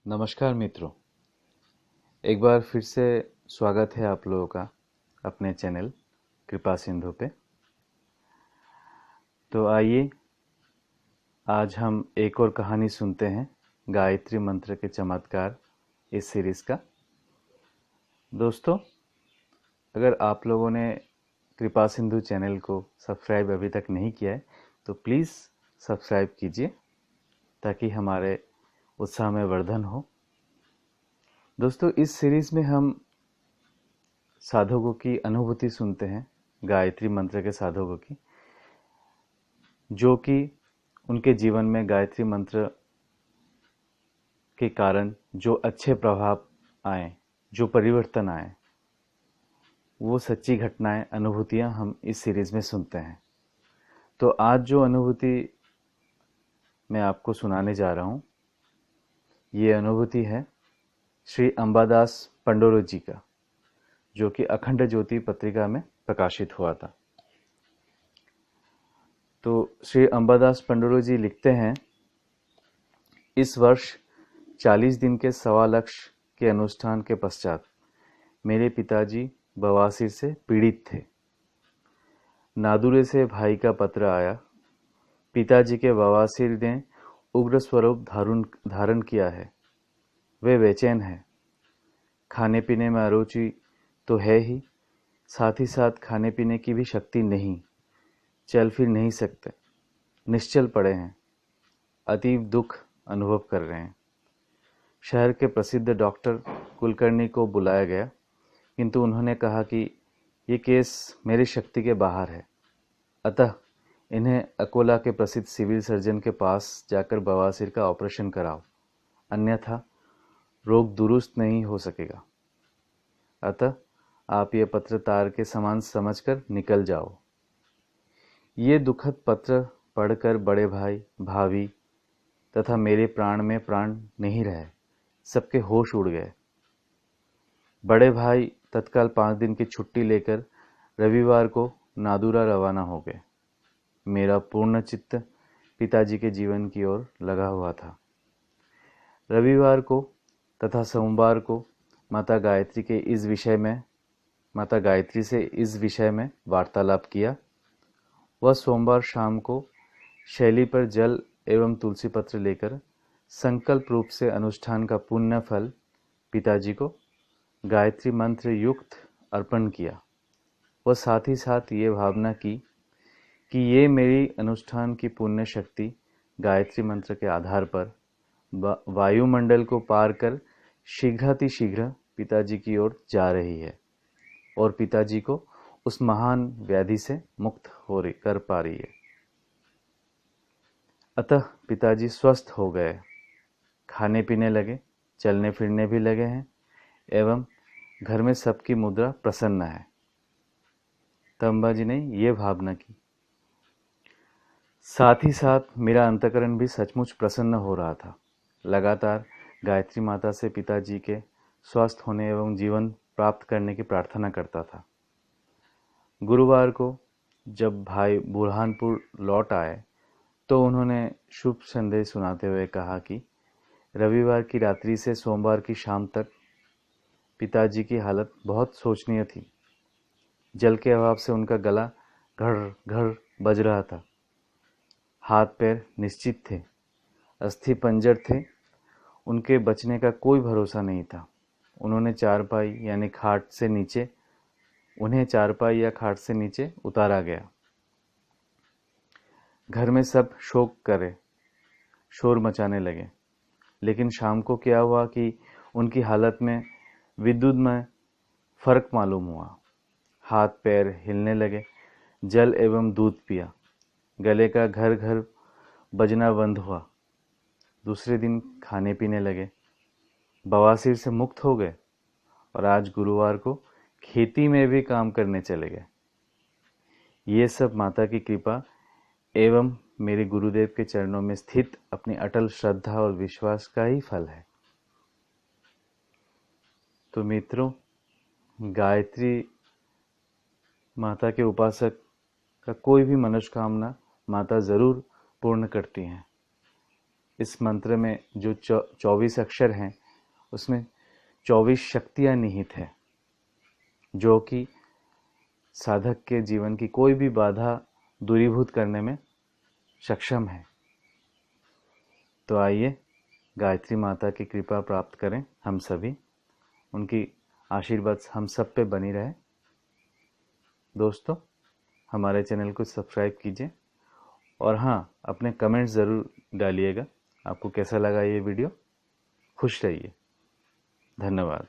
नमस्कार मित्रों। एक बार फिर से स्वागत है आप लोगों का अपने चैनल कृपा सिंधु पे। तो आइए आज हम एक और कहानी सुनते हैं गायत्री मंत्र के चमत्कार इस सीरीज़ का। दोस्तों, अगर आप लोगों ने कृपा सिंधु चैनल को सब्सक्राइब अभी तक नहीं किया है तो प्लीज़ सब्सक्राइब कीजिए ताकि हमारे उत्साह में वर्धन हो। दोस्तों, इस सीरीज़ में हम साधकों की अनुभूति सुनते हैं, गायत्री मंत्र के साधकों की, जो कि उनके जीवन में गायत्री मंत्र के कारण जो अच्छे प्रभाव आए, जो परिवर्तन आए, वो सच्ची घटनाएं, अनुभूतियां हम इस सीरीज में सुनते हैं। तो आज जो अनुभूति मैं आपको सुनाने जा रहा हूँ, ये अनुभूति है श्री अंबादास पंडोरो जी का, जो कि अखंड ज्योति पत्रिका में प्रकाशित हुआ था। तो श्री अंबादास पंडोरो जी लिखते हैं, इस वर्ष 40 दिन के 1.25 के अनुष्ठान के पश्चात मेरे पिताजी बवासीर से पीड़ित थे। नादुरे से भाई का पत्र आया। पिताजी के बवासीर ने उग्र स्वरूप धारण किया है। वे बेचैन हैं। खाने पीने में अरुचि तो है ही, साथ ही साथ खाने पीने की भी शक्ति नहीं। चल फिर नहीं सकते, निश्चल पड़े हैं। अतीव दुख अनुभव कर रहे हैं। शहर के प्रसिद्ध डॉक्टर कुलकर्णी को बुलाया गया, किंतु उन्होंने कहा कि ये केस मेरी शक्ति के बाहर है, अतः इन्हें अकोला के प्रसिद्ध सिविल सर्जन के पास जाकर बवासीर का ऑपरेशन कराओ, अन्यथा रोग दुरुस्त नहीं हो सकेगा। अतः आप ये पत्र तार के समान समझकर निकल जाओ। ये दुखद पत्र पढ़कर बड़े भाई, भाभी तथा मेरे प्राण में प्राण नहीं रहे। सबके होश उड़ गए। बड़े भाई तत्काल 5 दिन की छुट्टी लेकर रविवार को नादुरा रवाना हो गए। मेरा पूर्ण चित्त पिताजी के जीवन की ओर लगा हुआ था। रविवार को तथा सोमवार को माता गायत्री से इस विषय में वार्तालाप किया। वह सोमवार शाम को शैली पर जल एवं तुलसी पत्र लेकर संकल्प रूप से अनुष्ठान का पुण्य फल पिताजी को गायत्री मंत्र युक्त अर्पण किया। वह साथ ही साथ ये भावना की कि ये मेरी अनुष्ठान की पुण्य शक्ति गायत्री मंत्र के आधार पर वायुमंडल को पार कर शीघ्रातिशीघ्र पिताजी की ओर जा रही है और पिताजी को उस महान व्याधि से मुक्त कर पा रही है। अतः पिताजी स्वस्थ हो गए, खाने पीने लगे, चलने फिरने भी लगे हैं एवं घर में सबकी मुद्रा प्रसन्न है। तंबाजी ने यह भावना की। साथ ही साथ मेरा अंतःकरण भी सचमुच प्रसन्न हो रहा था। लगातार गायत्री माता से पिताजी के स्वस्थ होने एवं जीवन प्राप्त करने की प्रार्थना करता था। गुरुवार को जब भाई बुरहानपुर लौट आए तो उन्होंने शुभ संदेश सुनाते हुए कहा कि रविवार की रात्रि से सोमवार की शाम तक पिताजी की हालत बहुत शोचनीय थी। जल के अभाव से उनका गला घड़ घड़ बज रहा था। हाथ पैर निश्चित थे, अस्थि पंजर थे, उनके बचने का कोई भरोसा नहीं था। उन्हें चारपाई या खाट से नीचे उतारा गया। घर में सब शोर मचाने लगे। लेकिन शाम को क्या हुआ कि उनकी हालत में विद्युतमय फर्क मालूम हुआ। हाथ पैर हिलने लगे। जल एवं दूध पिया। गले का घर घर बजना बंद हुआ। दूसरे दिन खाने पीने लगे। बवासीर से मुक्त हो गए और आज गुरुवार को खेती में भी काम करने चले गए। ये सब माता की कृपा एवं मेरे गुरुदेव के चरणों में स्थित अपनी अटल श्रद्धा और विश्वास का ही फल है। तो मित्रों, गायत्री माता के उपासक का कोई भी मनोकामना माता जरूर पूर्ण करती हैं। इस मंत्र में जो 24 अक्षर हैं उसमें 24 शक्तियाँ निहित हैं, जो कि साधक के जीवन की कोई भी बाधा दूरीभूत करने में सक्षम है। तो आइए गायत्री माता की कृपा प्राप्त करें हम सभी, उनकी आशीर्वाद हम सब पे बनी रहे। दोस्तों, हमारे चैनल को सब्सक्राइब कीजिए और हाँ, अपने कमेंट्स ज़रूर डालिएगा, आपको कैसा लगा ये वीडियो। खुश रहिए। धन्यवाद।